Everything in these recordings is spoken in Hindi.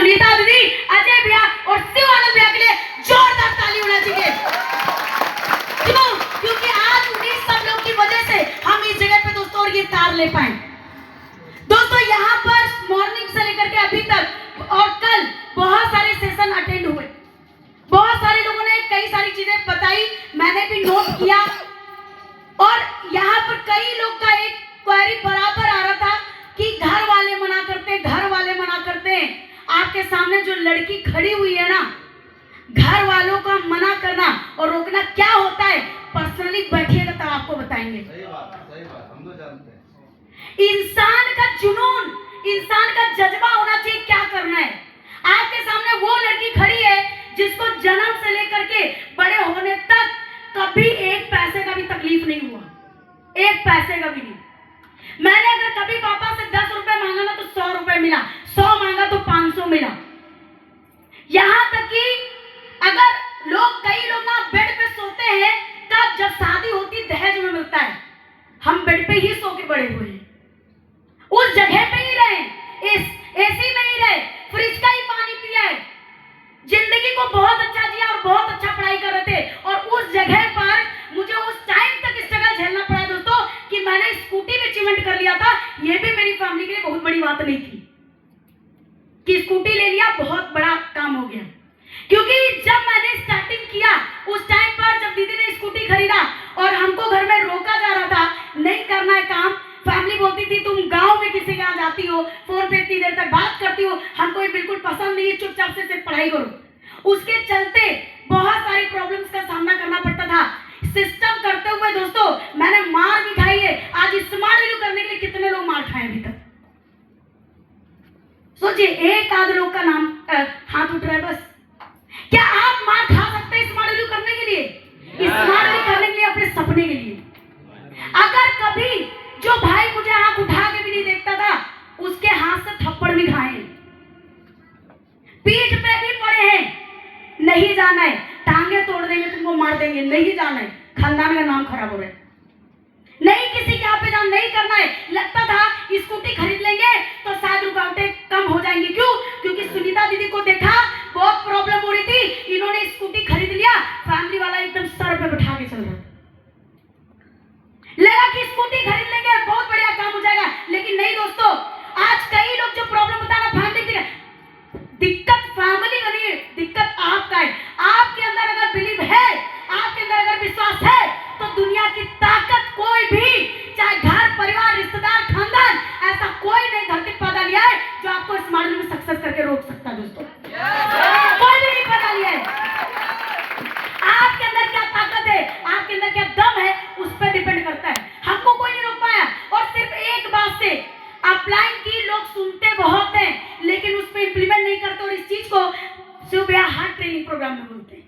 सुनीता दीदी, अजय भैया और शिव आनंद भैया के लिए जोरदार ताली होना चाहिए। क्यों? क्योंकि आज उन्हीं सब लोग की वजह से हम इस जगह पे दोस्तों और ये तार ले पाए। दोस्तों यहाँ पर मॉर्निंग से लेकर के अभी तक और कल बहुत सारे सेशन अटेंड हुए, बहुत सारे लोगों ने कई सारी चीजें बताई, मैंने भी नोट किया। और यहाँ पर कई लोग का एक क्वेरी बराबर आ रहा था कि घर वाले मना करते, घर वाले मना करते हैं। आपके सामने जो लड़की खड़ी हुई है ना, घर वालों का मना करना और रोकना क्या होता है, पर्सनली बैठिएगा तब आपको बताएंगे। सही बात, हम तो जानते हैं। इंसान का जुनून, इंसान का जज्बा होना चाहिए क्या करना है। आपके सामने वो लड़की खड़ी है जिसको जन्म से लेकर के बड़े होने तक कभी एक पैसे का भी तकलीफ नहीं हुआ, एक पैसे का भी नहीं। मैंने अगर कभी पापा से 10 रुपए मांगा ना तो 100 रुपए मिला, 100 मांगा तो 500 मिला। यहां तक कि अगर लोग, कई लोग ना बेड पे सोते हैं, तब जब शादी होती दहेज में मिलता है। हम बेड पे ही सो के बड़े हुए हैं, उस जगह पे ही रहे, इस एसी में ही रहे, फ्रिज का ही पानी पिया है, जिंदगी को बहुत अच्छा जिया और बहुत अच्छा पढ़ाई कर रहे थे। और उस जगह पर मुझे उस टाइम तक स्ट्रगल झेलना पड़ा दोस्तों कि मैंने स्कूटी में अचीवमेंट कर लिया था। यह भी मेरी फैमिली के लिए बहुत बड़ी बात नहीं थी कि स्कूटी ले लिया, बहुत बड़ा काम हो गया। क्योंकि जब मैंने स्टार्टिंग किया उस टाइम पर, जब दीदी ने स्कूटी खरीदा और हमको घर में रोका जा रहा था, नहीं करना है काम, फैमिली बोलती थी तुम गांव में किसी के यहाँ जाती हो, फोन पे इतनी देर तक बात करती हो, हमको ये बिल्कुल पसंद नहीं है, चुपचाप से सिर्फ पढ़ाई करो। उसके चलते बहुत सारी प्रॉब्लम्स का सामना करना पड़ता था। सिस्टम करते हुए दोस्तों मैंने मार भी खाई है। आज स्मार्ट वैल्यू करने के लिए कितने लोग मार खाए अभी तक, सोचिए। एक आध लोग का नाम हाथ उठ रहा है बस। क्या आप मार खा सकते हैं स्मार्ट वैल्यू करने के लिए, स्मार्ट वैल्यू करने के लिए, अपने सपने के लिए? अगर कभी जो भाई मुझे आंख उठा के भी नहीं देखता था, उसके हाथ से थप्पड़ भी खाए, पीठ पे भी पड़े हैं, नहीं जाना है, टांगे तोड़ देंगे, तुमको मार देंगे, नहीं जाना है, खानदान का नाम खराब हो रहा है, नहीं किसी के यहाँ पे जाना, नहीं करना है। लगता था स्कूटी खरीद लेंगे तो शायद रुकावटें कम हो जाएंगी। क्यों? क्योंकि सुनीता दीदी को देखा, बहुत प्रॉब्लम हो रही थी, इन्होंने स्कूटी खरीद लिया, फैमिली वाला एकदम सर पे बैठा के चल रहा था। लगा कि स्कूटी खरीद लेंगे बहुत बढ़िया काम हो जाएगा, लेकिन नहीं दोस्तों। आज कई लोग जो प्रॉब्लम बता रहे, फैमिली की दिक्कत फैमिली का नहीं है, दिक्कत आपका है। आपके अंदर अगर बिलीव है, आपके अंदर अगर विश्वास है, तो दुनिया की ताकत कोई भी, चाहे घर परिवार रिश्तेदार खानदान, ऐसा कोई नहीं धरती पैदा लिया है जो आपको स्मार्ट में सक्सेस करके रोक सकता है दोस्तों। कोई भी नहीं पैदा लिया है। आपके अंदर क्या ताकत है, आपके अंदर क्या दम है, उस पर डिपेंड करता है। हमको कोई नहीं रोक पाया। और सिर्फ एक बात से अपलाइन की लोग सुनते बहुत हैं, लेकिन उस पर इंप्लीमेंट नहीं करते, और इस चीज को शिव भैया हार्ट ट्रेनिंग प्रोग्राम में बोलते हैं।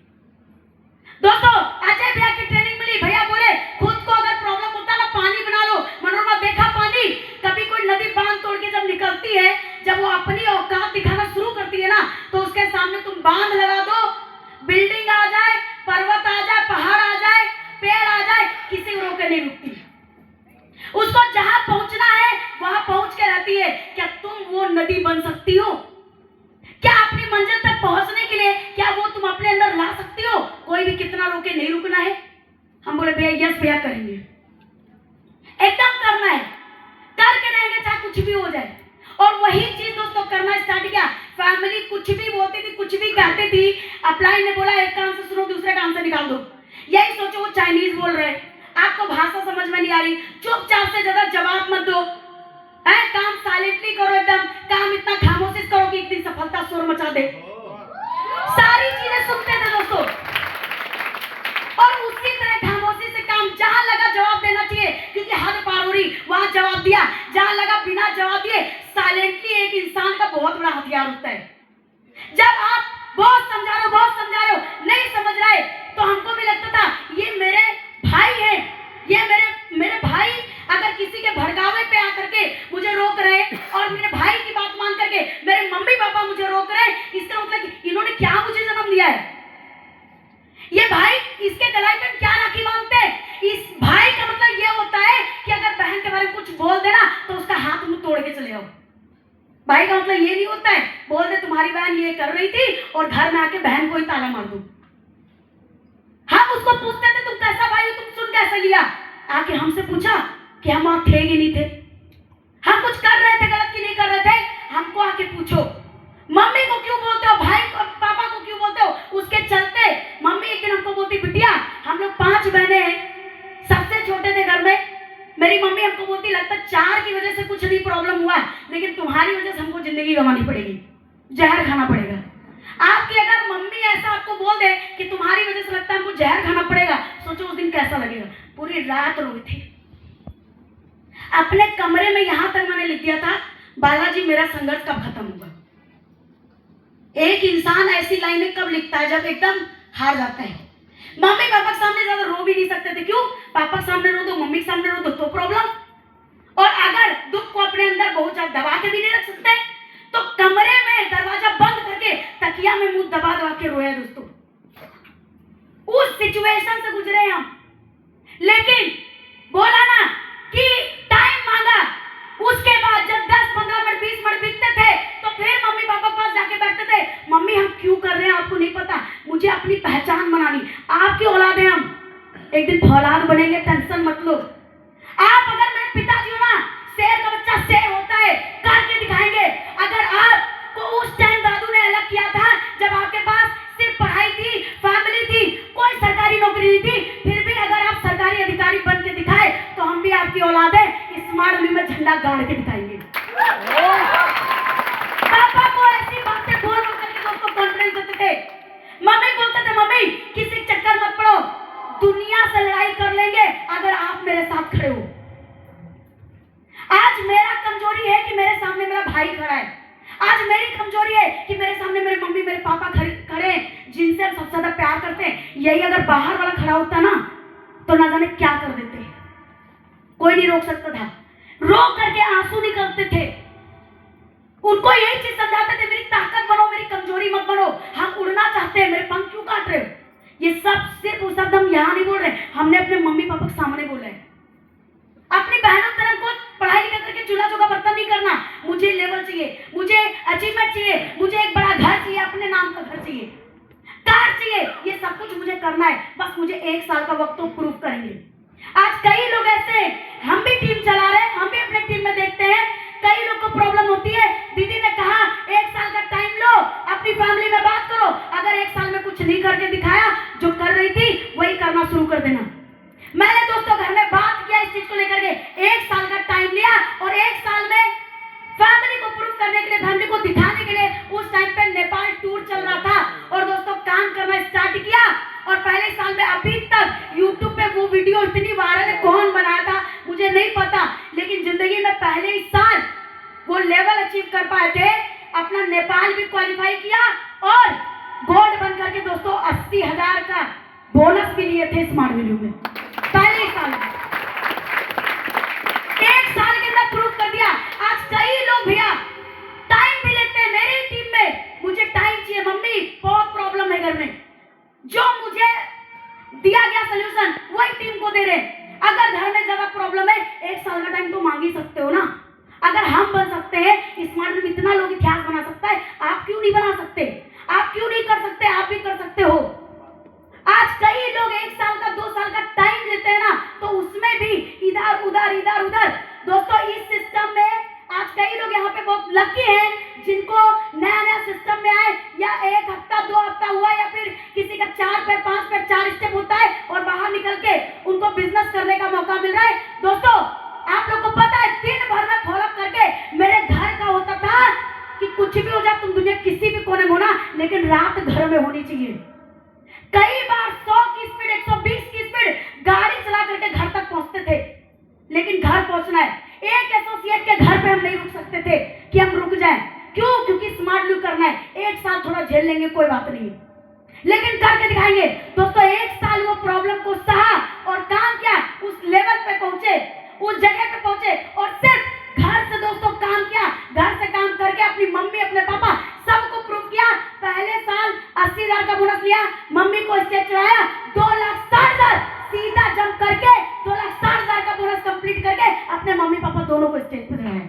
दोस्तों अजय भैया की ट्रेनिंग मिली, भैया बोले खुद को अगर प्रॉब्लम होता ना, पानी बना लो। मनोरमा देखा पानी, कभी कोई नदी बांध तोड़ के जब निकलती है, जब वो अपनी औकात दिखाना शुरू करती है ना, तो उसके सामने तुम बांध लगा दो, बिल्डिंग आ जाए, पर्वत आ जाए, पहाड़ आ जाए, पेड़ आ जाए, किसी को रोके नहीं रुकती। उसको जहां पहुंचना है वहां पहुंच के रहती है। क्या तुम वो नदी बन सकती हो? क्या अपनी मंजिल तक पहुंचने के लिए क्या वो तुम अपने अंदर ला सकती हो? कोई भी कितना रोके, नहीं रुकना है। हम बोले भैया यस भैया करेंगे, एकदम करना है, करके रहेंगे चाहे कुछ भी हो जाए। और वही चीज दोस्तों करना स्टार्ट किया। फैमिली कुछ भी बोलती थी, कुछ भी कहती थी, अपलाइन ने बोला एक कान से सुनो, दूसरे कान से निकाल दो। यही सोचो वो चाइनीज बोल रहे हैं, आपको भाषा समझ में नहीं आ रही, चुपचाप से ज्यादा जवाब मत दो, काम साइलेंटली करो, एकदम काम इतना खामोशी करो कि एक दिन सफलता शोर मचा दे। सारी चीजें सुनते थे दोस्तों, और उसी तरह खामोशी से काम, जहां लगा जवाब देना चाहिए क्योंकि हद पार हो रही, वहां जवाब दिया, जहां लगा बिना जवाब दिए। साइलेंटली एक इंसान का बहुत बड़ा हथियार होता है। जब आप बहुत समझा रहे हो, बहुत समझा रहे हो, नहीं समझ रहे, तो हमको भी लगता था ये मेरे भाई है, ये मेरे भाई अगर किसी के भड़कावे पे आकर के मुझे रोक रहे, और मेरे भाई की बात मान करके मेरे मम्मी पापा मुझे रोक रहे, इसका मतलब इन्होंने क्या मुझे जन्म दिया है? ये भाई इसके गले में क्या राखी बांधते हैं? इस भाई का मतलब ये होता है कि अगर बहन के बारे में कुछ बोल देना तो उसका हाथ मुंह तोड़ के चले आओ। भाई का मतलब ये नहीं होता है बोल दे तुम्हारी बहन ये कर रही थी और घर में आके बहन को ही ताला मार दूं। हम उसको पूछते थे तुम कैसा भाई हो, तुम सुन कैसे लिया, आके हमसे पूछा कि हम वहां थे कि नहीं थे, हम कुछ कर रहे थे गलत कि नहीं कर रहे थे, हमको आके पूछो। मम्मी को क्यों बोलते हो, भाई को पापा को क्यों बोलते हो, उसके चलते मम्मी एक दिन हमको बोलती बिटिया हम लोग 5 बहनें हैं, सबसे छोटे थे घर में, मेरी मम्मी हमको बोलती लगता 4 की वजह से कुछ नहीं प्रॉब्लम हुआ लेकिन तुम्हारी वजह से हमको जिंदगी गंवानी पड़ेगी, जहर खाना पड़ेगा। आपकी अगर मम्मी ऐसा आपको बोल दे कि तुम्हारी वजह से लगता है हमको जहर खाना पड़ेगा, सोचो उस दिन कैसा लगेगा। पूरी रात रोई थी, अपने कमरे में यहां तक मैंने लिख दिया था बालाजी मेरा संघर्ष कब खत्म होगा। एक इंसान ऐसी लाइनें कब लिखता है जब एकदम हार जाता है। मम्मी पापा के सामने ज्यादा रो भी नहीं सकते थे, क्यों, पापा के सामने रो दो मम्मी के सामने रो दो तो प्रॉब्लम, और अगर दुख को अपने अंदर बहुत ज्यादा दबा के भी नहीं रख सकते तो कमरे में दरवाजा बंद करके तकिया में मुंह दबा दबा के रोया दोस्तों। उस सिचुएशन से गुजरे हम, लेकिन बोला ना कि टाइम मांगा, उसके बाद जब 10-15 मिनट 20 मिनट बीतते थे तो फिर मम्मी पापा पास जाके बैठते थे, मम्मी हम क्यों कर रहे हैं आपको नहीं पता, मुझे अपनी पहचान बनानी, आपकी औलाद है हम, एक दिन औलाद बनेंगे, टेंशन मत लो। आप अगर मेरे पिताजी हो ना, शेर का बच्चा शेर होता है, करके दिखाएंगे। अगर आपको उस टाइम दादू ने अलग किया था जब आपके पास सिर्फ पढ़ाई थी, फैमिली थी, कोई सरकारी नौकरी नहीं थी, फिर भी अगर आप सरकारी अधिकारी बन के दिखाए तो हम भी आपकी औलाद है, स्मार्ट में झंडा गाड़ के दिखाएंगे। पापा को ऐसी बातें बोल करके दोस्तों कॉन्फ्रेंस देते थे, मम्मी बोलते थे मम्मी किसी चक्कर मत पड़ो, दुनिया से लड़ाई कर लेंगे अगर आप मेरे साथ खड़े हो। आज मेरा कमजोरी है कि मेरे सामने मेरा भाई खड़ा है, आज मेरी कमजोरी है कि मेरे सामने मेरे मम्मी मेरे पापा खड़े हैं जिनसे हम सबसे ज्यादा प्यार करते हैं। यही अगर बाहर वाला खड़ा होता ना तो ना जाने क्या कर देते, कोई नहीं रोक सकता था, रो करके आंसू निकलते थे। उनको यही चीज समझाते थे मेरी ताकत बनो, मेरी कमजोरी मत बनो, हम उड़ना चाहते हैं, मेरे पंख क्यों काट रहे हो। ये सब सिर्फ वो शब्द हम यहाँ नहीं बोल रहे, हमने अपने मम्मी पापा के सामने बोला है। अपनी बहनों तरह को पढ़ाई लिखा करके चूल्हा चौका बर्तन नहीं करना, मुझे लेवल चाहिए, मुझे अचीवमेंट चाहिए, मुझे एक बड़ा घर चाहिए, अपने नाम का घर चाहिए, कार चाहिए, ये सब कुछ मुझे करना है, बस मुझे 1 साल का वक्त तो प्रूव करेंगे। आज कई लोग ऐसे हैं, हम भी टीम चला रहे हैं, हम भी अपने टीम में देखते हैं कई लोग को प्रॉब्लम होती है। दीदी ने कहा 1 साल का टाइम लो, अपनी फैमिली में बात करो, अगर 1 साल में कुछ नहीं करके दिखाया, जो कर रही थी वही करना शुरू कर देना। मैंने दोस्तों घर में बात किया इस चीज को लेकर के, 1 साल का टाइम लिया और 1 साल में फैमिली को प्रूव करने के लिए, फैमिली को दिखाने के लिए उस टाइम पे नेपाल टूर चल रहा था और दोस्तों काम करना स्टार्ट किया। और पहले साल में अभी तक यूट्यूब पे वो वीडियो इतनी वायरल है, कौन बनाया था मुझे नहीं पता, लेकिन जिंदगी में पहले ही साल वो लेवल अचीव कर पाए थे, अपना नेपाल भी क्वालिफाई किया और गोल्ड बन करके दोस्तों 80,000 का बोनस भी लिए थे स्मार्ट वैल्यू में पहले साल में। 1 साल के अंदर प्रूव कर दिया। आज कई लोग भैया टाइम भी लेते हैं, मेरी टीम में मुझे टाइम चाहिए, मम्मी बहुत प्रॉब्लम है घर में, जो मुझे दिया गया सोल्यूशन वही टीम को दे रहे। अगर घर में ज्यादा प्रॉब्लम है 1 साल का टाइम तो मांग ही सकते हो ना। अगर हम बन सकते हैं, स्मार्ट में इतना लोग इतिहास बना सकता है, आप क्यों नहीं बना सकते, आप क्यों नहीं कर सकते, आप भी कर सकते हो। आज कई लोग 1 साल का 2 साल का टाइम लेते हैं ना, तो उसमें भी इधर उधर दोस्तों इस सिस्टम में आज कई लोग यहाँ पे बहुत लकी हैं जिनको नया सिस्टम में आए, या 1 हफ्ता 2 हफ्ता हुआ, या फिर किसी का 4 पैर 5 पैर 4 स्टेप होता है और बाहर निकल के उनको बिजनेस करने का मौका मिल रहा है। दोस्तों आप लोग को पता है दिन भर में फॉलोअप करके मेरे घर का होता था कि कुछ भी हो जाए तुम दुनिया किसी भी कोने में होना, लेकिन रात घर में होनी चाहिए। कई बार 100 की स्पीड 120 की स्पीड गाड़ी चला करके घर तक पहुंचते थे, लेकिन घर पहुंचना है, एक एसोसिएट के घर पे हम नहीं रुक सकते थे कि हम रुक जाएं, क्यों, क्योंकि स्मार्ट व्यू करना है, 1 साल थोड़ा झेल लेंगे कोई बात नहीं, लेकिन करके दिखाएंगे। दोस्तों 1 साल वो प्रॉब्लम को सहा और काम किया, उस लेवल पे पहुंचे, उस जगह पे पहुंचे और सिर्फ घर से दोस्तों काम किया, घर से काम करके अपनी मम्मी अपने पापा सबको प्रूव किया। पहले साल 80,000 का बोनस लिया, मम्मी को स्टेज चढ़ाया, 2,60,000 सीधा जंप करके 2,60,000 का बोनस कंप्लीट करके अपने मम्मी पापा दोनों को स्टेज पर चढ़ाया।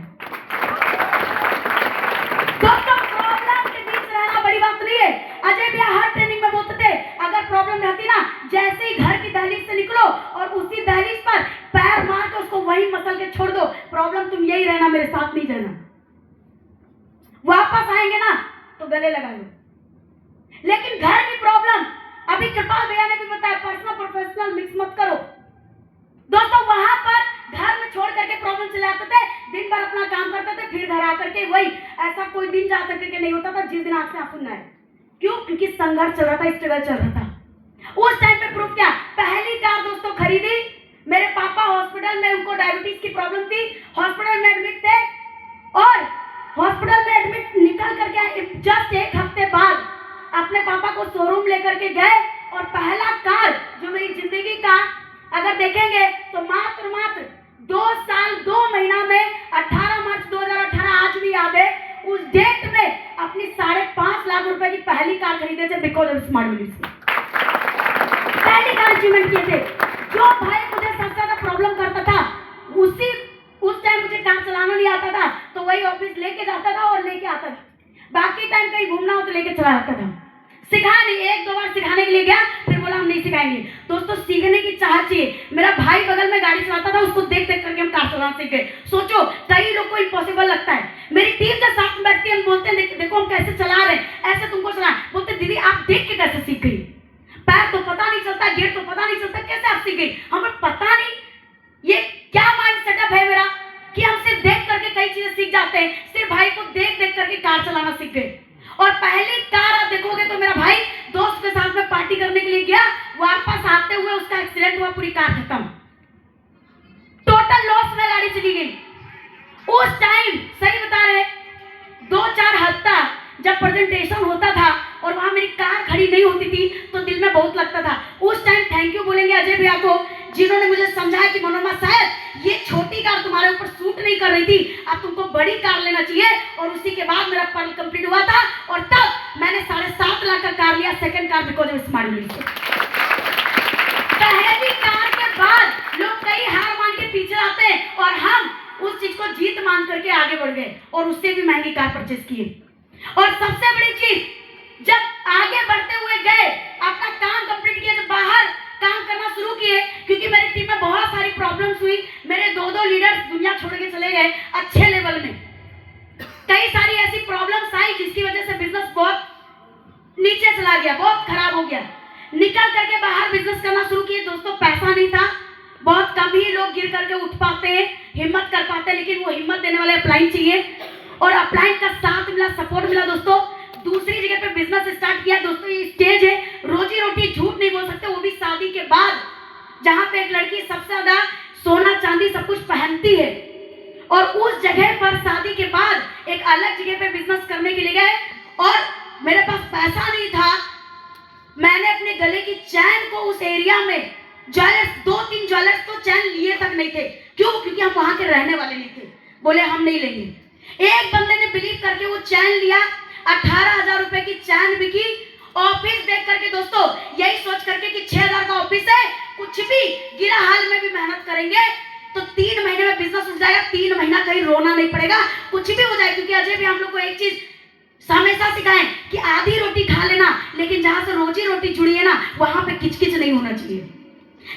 यही रहना, मेरे साथ नहीं जाना। वापस आएंगे ना तो गले लगा लो। लेकिन घर की प्रॉब्लम, अभी कृपाल भैया ने भी बताया, पर्सनल प्रोफेशनल मिक्स मत करो दोस्तों। वहां पर घर में छोड़ करके प्रॉब्लम चले आते थे, दिन भर अपना काम करते थे, फिर घर आकर के वही, ऐसा कोई दिन जाकर के नहीं होता था जिस दिन आंख से आंसू न आए। क्यों? क्योंकि संघर्ष चल रहा था, स्ट्रगल चल रहा था। उस टाइम पे प्रूफ क्या, पहली कार दोस्तों खरीदी। मेरे पापा हॉस्पिटल में, उनको डायबिटीज की प्रॉब्लम थी, हॉस्पिटल में एडमिट थे, और हॉस्पिटल में एडमिट निकल करके जस्ट एक हफ्ते बाद अपने पापा को शोरूम लेकर के गए, और पहला कार जो मेरी जिंदगी का अगर देखेंगे तो मात्र 2 साल 2 महीना में 18 मार्च 2018 आज भी याद है, उस डेट में अपनी 5.5 लाख रुपए की पहली कार खरीदे थे बिकॉज ऑफ स्मार्ट वैल्यूज से। पहली कार अचीवमेंट किए थे। जो भाई मुझे सबसे ज्यादा प्रॉब्लम करता था, उस टाइम मुझे कार चलाना नहीं आता था, तो वही ऑफिस लेके जाता था और लेके आता था। बाकी टाइम कहीं घूमना हो तो लेके चला जाता था। सिखाया नहीं, 1-2 बार सिखाने के लिए गया, फिर बोला हम नहीं सिखाएंगे। दोस्तों सीखने की चाह चाहिए। मेरा भाई बगल में गाड़ी चलाता था, उसको देख देख करके हम कार चलाना सीख गए। सोचो, कई लोग को इम्पॉसिबल लगता है। मेरी टीम के साथ में बैठती है, हम बोलते हैं देखो हम कैसे चला रहे हैं, ऐसे तुमको चला। बोलते दीदी आप देख के कैसे सीख गई, पैर तो पता नहीं चलता, गियर तो पता नहीं चलता, कैसे आप सीख गई? हमें पता नहीं ये क्या माइंड सेटअप है मेरा कि हम सिर्फ देख करके कई चीजें सीख जाते हैं। सिर्फ भाई को देख देख करके कार चलाना सीख गए। और पहली कार आप देखोगे तो मेरा भाई दोस्त के साथ में पार्टी करने के लिए गया, वापस आते हुए उसका एक्सीडेंट हुआ, पूरी कार खत्म, टोटल लॉस में गाड़ी चली गई। उस टाइम सही बता रहे, 2-4 हफ्ता जब प्रेजेंटेशन होता था और वहां मेरी कार खड़ी नहीं होती थी तो दिल में बहुत लगता था। उस टाइम थैंक यू बोलेंगे अजय भैया को, जिन्होंने मुझे समझाया कि मनोरमा शायद ये छोटी कार तुम्हारे ऊपर सूट नहीं कर रही थी, अब तुमको बड़ी कार लेना चाहिए। और उसी के बाद मेरा पर्ल कंप्लीट हुआ था, और तब मैंने 7.5 लाख का कार लिया, second car because of smart values. पहली कार के बाद लोग कई हार मान के पीछे आते हैं, और हम उस चीज को जीत मान करके आगे बढ़ गए और उससे भी महंगी कार परचेज किए। और सबसे बड़ी चीज, जब आगे बढ़ते हुए गए, अपना काम कंप्लीट किया, जब बाहर काम करना शुरू किए, क्योंकि मेरी टीम में बहुत सारी प्रॉब्लम्स हुई, मेरे 2 लीडर्स दुनिया छोड़ के चले गए अच्छे लेवल में। कई सारी ऐसी प्रॉब्लम्स आई जिसकी वजह से बिजनेस बहुत नीचे चला गया, बहुत खराब हो गया। निकल करके बाहर बिजनेस करना शुरू किए दोस्तों, पैसा नहीं था, बहुत कम ही लोग गिर करके उठ पाते हैं, हिम्मत कर पाते हैं, लेकिन वो हिम्मत देने वाले अपलाइन चाहिए। और अपलाइन का साथ मिला, सपोर्ट मिला दोस्तों। दूसरी जगह पे बिजनेस स्टार्ट किया दोस्तों, ये स्टेज है, रोजी रोटी झूठ नहीं बोल सकते, वो भी शादी के बाद, जहां पे एक लड़की सबसे ज्यादा सोना चांदी सब कुछ पहनती है, और उस जगह पर शादी के बाद एक अलग जगह पे बिजनेस करने के लिए गए, और मेरे पास पैसा नहीं था। मैंने अपने गले की चैन को उस एरिया में, ज्वेलर्स 2-3 ज्वेलर्स तो चैन लिए तक नहीं थे। क्यों? क्योंकि हम वहां के रहने वाले नहीं थे, बोले हम नहीं लेंगे। एक बंदे ने बिलीव करके वो चैन लिया, 18,000 रुपए की चैन बिकी। ऑफिस देख करके दोस्तों, यही सोच करके कि 6,000 का ऑफिस है, कुछ भी गिरा हाल में भी मेहनत करेंगे तो 3 महीने में बिजनेस उठ जाएगा, 3 महीना कहीं रोना नहीं पड़ेगा, कुछ भी हो जाए। क्योंकि अजय भी हम लोग को एक चीज हमेशा सिखाएं कि आधी रोटी खा लेना, लेकिन जहां से रोजी रोटी जुड़ी है ना, वहां पे किचकिच नहीं होना चाहिए।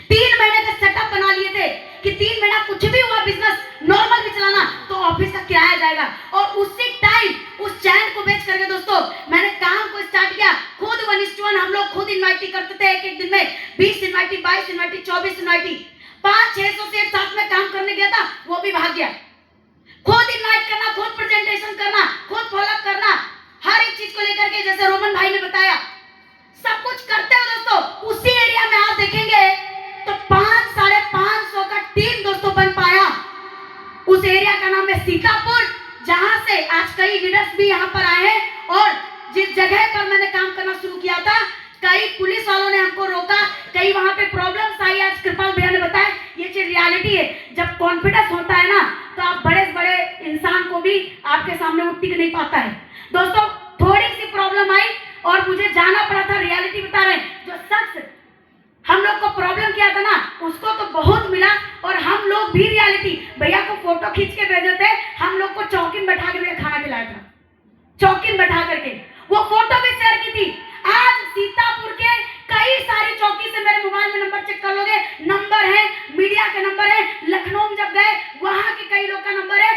3 महीने का सेटअप बना लिए थे कि 3 महीना कुछ भी हुआ बिजनेस नॉर्मल भी चलाना तो ऑफिस का किराया जाएगा। और उसी टाइम उस चैन को बेच करके दोस्तों मैंने काम को स्टार्ट किया। खुद 1:1 हम लोग खुद इन्वाइटी करते थे, एक दिन में 20 इन्वाइटी, 22 इन्वाइटी, 24 इन्वाइटी। 500-600 से एक साथ में काम करने गया था, वो भी भाग गया। खुद इन्वाइट करना, खुद प्रेजेंटेशन करना, खुद फॉलोअप करना, हर एक चीज को लेकर के, जैसे रोमन भाई ने बताया, सब कुछ करते हो दोस्तों। उसी एरिया में आप देखेंगे तो 500-550 का टीम दोस्तों बन पाया। उस एरिया का नाम है सीतापुर, जहां से आज कई लीडर्स भी यहां पर आए हैं। और जिस जगह पर मैंने काम करना शुरू किया था, कई पुलिस वालों ने हमको रोका, कई वहां पे प्रॉब्लम्स आई। आज कृपाल भैया ने बताया, ये चीज रियलिटी है। जब कॉन्फिडेंस होता है ना, तो आप बड़े से बड़े इंसान को भी आपके सामने वो टिक नहीं पाता है। दोस्तों थोड़ी सी प्रॉब्लम आई और मुझे जाना पड़ा था, रियलिटी बता रहे हैं। जो शख्स हम लोग को प्रॉब्लम किया था ना, उसको तो बहुत मिला। और हम लोग भी रियलिटी, भैया को फोटो खींच के भेजे थे, हम लोग को चौकी में बैठा के खाना खिलाया था, चौकी में बैठा करके वो फोटो भी शेयर की थी। आज सीतापुर के कई सारी चौकी से मेरे मोबाइल में नंबर चेक कर लोगे, नंबर है, मीडिया के नंबर है। लखनऊ में जब गए, वहां के कई लोग का नंबर है।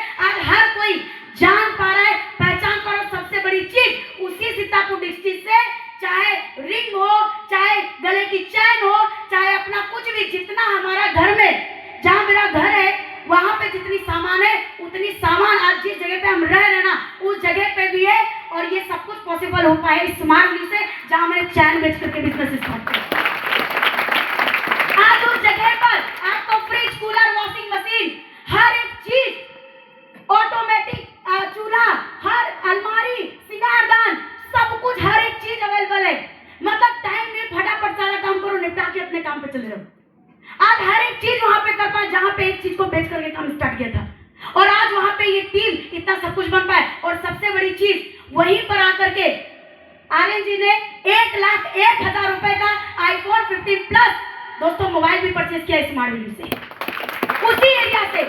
कुछ पॉसिबल हो पाए स्मार्ट वैल्यू से, जहां मैंने चैन बेच करके बिजनेस स्टार्ट किया। आज उस जगह पर आपको फ्रिज, कूलर, वॉशिंग मशीन, हर एक चीज, ऑटोमेटिक चूल्हा, हर अलमारी, सिंगारदान, सब कुछ, हर एक चीज अवेलेबल है। मतलब टाइम में फटाफट सारा काम करो, निपटा के अपने काम पे चले जाओ। आज हर एक चीज वहां पे कर पाए जहां पे एक चीज को बेच करके काम स्टार्ट किया था, और आज वहां पे ये टीम इतना सब कुछ बन पाए। और सबसे बड़ी चीज वहीं पर आकर के आर्यन जी ने 1,01,000 रुपए का आईफोन 15 प्लस दोस्तों मोबाइल भी परचेज किया स्मार्ट वैल्यू से, उसी एरिया से।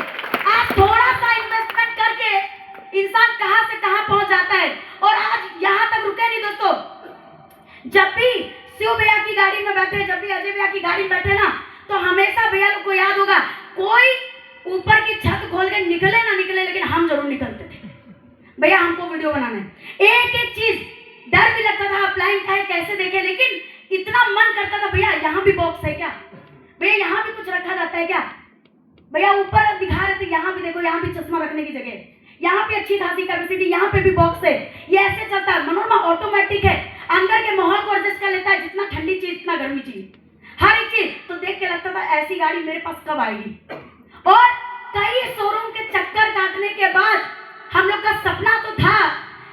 आज थोड़ा सा इन्वेस्टमेंट करके इंसान कहां से कहां पहुंच जाता है, और आज यहां तक रुके नहीं दोस्तों। जब भी शिव भैया की गाड़ी में बैठे, जब भी अजय भैया की गाड़ी में बैठे ना, तो हमेशा भैया लोग को याद होगा, कोई ऊपर की छत खोल के निकले ना निकले, लेकिन हम जरूर निकलते थे। भैया हमको वीडियो बनाना है, एक एक चीज, डर भी लगता था अपलाइन का है कैसे देखे, लेकिन इतना मन करता था भैया यहाँ भी बॉक्स है क्या, भैया यहाँ भी कुछ रखा जाता है क्या। भैया ऊपर दिखा रहे थे, यहाँ भी देखो, यहाँ भी चश्मा रखने की जगह है, यहाँ पे अच्छी खासी कैपेसिटी, यहाँ पे भी बॉक्स है। ये ऐसे चलता है। मनोरमा ऑटोमेटिक है, अंदर के माहौल को एडजस्ट कर लेता है, जितना ठंडी चीज इतना गर्मी चीज, हर एक चीज। तो देख के लगता था ऐसी गाड़ी मेरे पास कब आएगी। और कई शोरूम के चक्कर काटने के बाद हम लोग का सपना तो था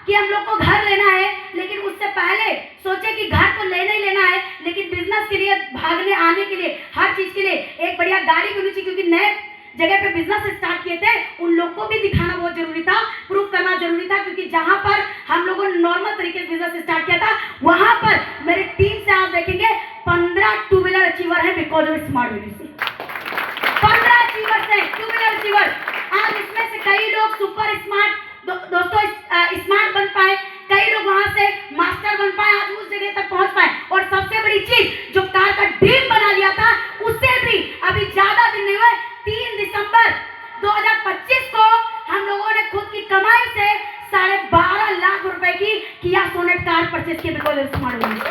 कि हम लोग को घर लेना है, लेकिन उससे पहले सोचे कि घर तो लेना ही लेना है, लेकिन बिजनेस के लिए, भागने आने के लिए, हर चीज के लिए एक बढ़िया गाड़ी होनी चाहिए, क्योंकि नए जगह पे बिजनेस स्टार्ट किए थे, उन लोग को भी दिखाना बहुत जरूरी था, प्रूव करना जरूरी था। क्योंकि जहां पर हम लोगों ने नॉर्मल तरीके से बिजनेस स्टार्ट किया था, वहां पर मेरे टीम से आप देखेंगे 15 टू व्हीलर अचीवर है, बिकॉज ऑफ स्मार्ट वैल्यू से 15 अचीवर है, टू व्हीलर अचीवर। आज इसमें से कई लोग सुपर स्मार्ट दोस्तों स्मार्ट बन पाए, कई लोग वहां से मास्टर बन पाए, आज उस जगह तक पहुंच पाए। और सबसे बड़ी चीज, जो कार का ड्रीम बना लिया था, उससे भी अभी ज्यादा दिन नहीं हुए, 3 दिसंबर 2025 को हम लोगों ने खुद की कमाई से 12.5 लाख रुपए की किया सोनेट कार परचेज की, बिकॉज स्मार्ट वैल्यू।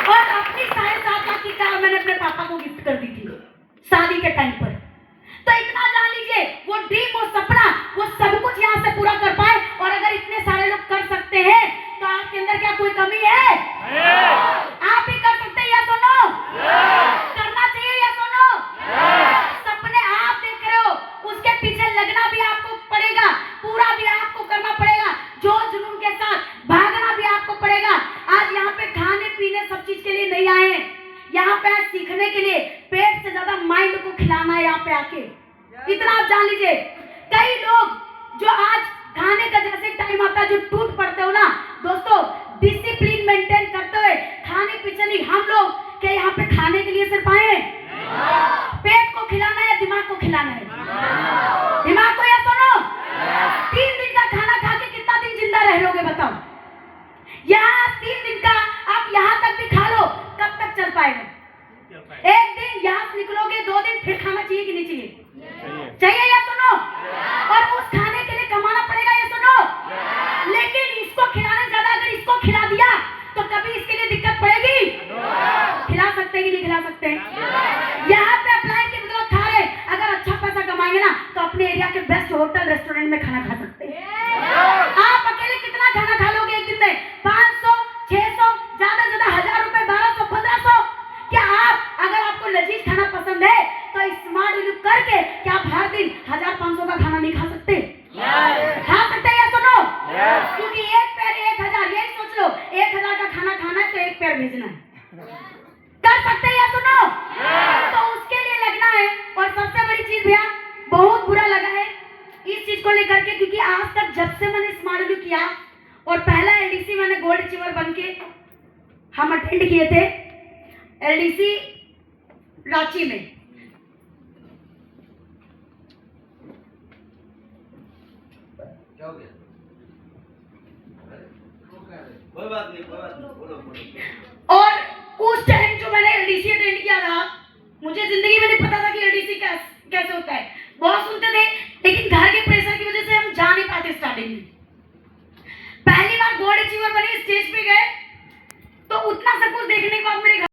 और अपनी 7.5 लाख की कार मैंने अपने पापा को गिफ्ट कर दी थी शादी के टाइम पर। तो इतना जान लीजिए, वो ड्रीम, वो सपना, वो सब कुछ यहाँ से पूरा कर पाए। और अगर इतने सारे लोग कर सकते हैं, तो आपके अंदर क्या कोई कमी है? आप भी कर सकते हैं, या सुनो करना चाहिए, या सुनो सपने आप देख रहे हो, उसके पीछे लगना भी आपको पड़ेगा, पूरा भी आपको करना पड़ेगा, जोश जुनून के साथ भागना भी आपको पड़ेगा। आज यहाँ पे खाने पीने सब चीज के लिए नहीं आए, यहाँ पे सीखने के लिए, पेट से ज्यादा माइंड को खिलाना है यहाँ पे आके, इतना आप जान लीजिए। कई लोग जो आज खाने का जैसे टाइम आता है, जो टूट पड़ते हो ना दोस्तों, डिसिप्लिन मेंटेन करते हुए खाने पीछे नहीं, हम लोग क्या यहाँ पे खाने के लिए सिर्फ आए हैं? पेट को खिलाना है, दिमाग को खिलाना है, दिमाग को, या सुनो 3 दिन का खाना खा के कितना दिन जिंदा रह लोगे बताओ? यहाँ 3 दिन का आप यहाँ तक भी खा लो, कब तक चल पाएगा? एक दिन यहाँ से निकलोगे, 2 दिन फिर खाना चाहिए कि नहीं चाहिए? चाहिए, या सुनो। और उस खाने के लिए कमाना पड़ेगा, या सुनो। लेकिन इसको खिलाने से ज्यादा अगर इसको खिला दिया, तो कभी इसके लिए दिक्कत पड़ेगी? खिला सकते हैं कि नहीं खिला सकते? यहाँ पे अप्लाई की बदौलत खा रहे, अगर अच्छा पैसा कमाएंगे ना, तो अपने एरिया के बेस्ट होटल रेस्टोरेंट में खाना खा सकते हैं। आप अकेले कितना खाना खा लोगे एक दिन में? 500, 600, ज्यादा से ज्यादा 1000 रुपए, 1200, 1500। क्या आप, अगर आपको लजीज खाना पसंद है, तो स्मार्ट वैल्यू करके क्या आप हर दिन 1500 का खाना नहीं खा सकते? खा सकते हैं, या सुनो। क्योंकि एक पैर 1000, यही सोच लो, 1000 का खाना खाना है तो एक पैर भेजना है, कर सकते हैं, या सुनो। तो उसके लिए लगना है। और सबसे बड़ी चीज भैया, बहुत बुरा लगा है इस चीज को लेकर के, क्योंकि आज तक जब से मैंने स्मार्ट वैल्यू किया, और पहला एलडीसी मैंने गोल्ड अचीवर बन के हम अटेंड किए थे, एलडीसी रांची में। क्या हो गया? कोई बात नहीं, बोलो बोलो। और उस टाइम जो मैंने एलडीसी अटेंड किया था, मुझे जिंदगी में नहीं पता था कि एलडीसी कैसे होता है। बहुत सुनते थे, लेकिन घर के प्रेशर की वजह से हम जा नहीं पाते स्टार्टिंग में। पहली बार गोल्ड अचीवर बने, स्टेज पे गए, तो उतना सब कुछ देखने के बाद मेरे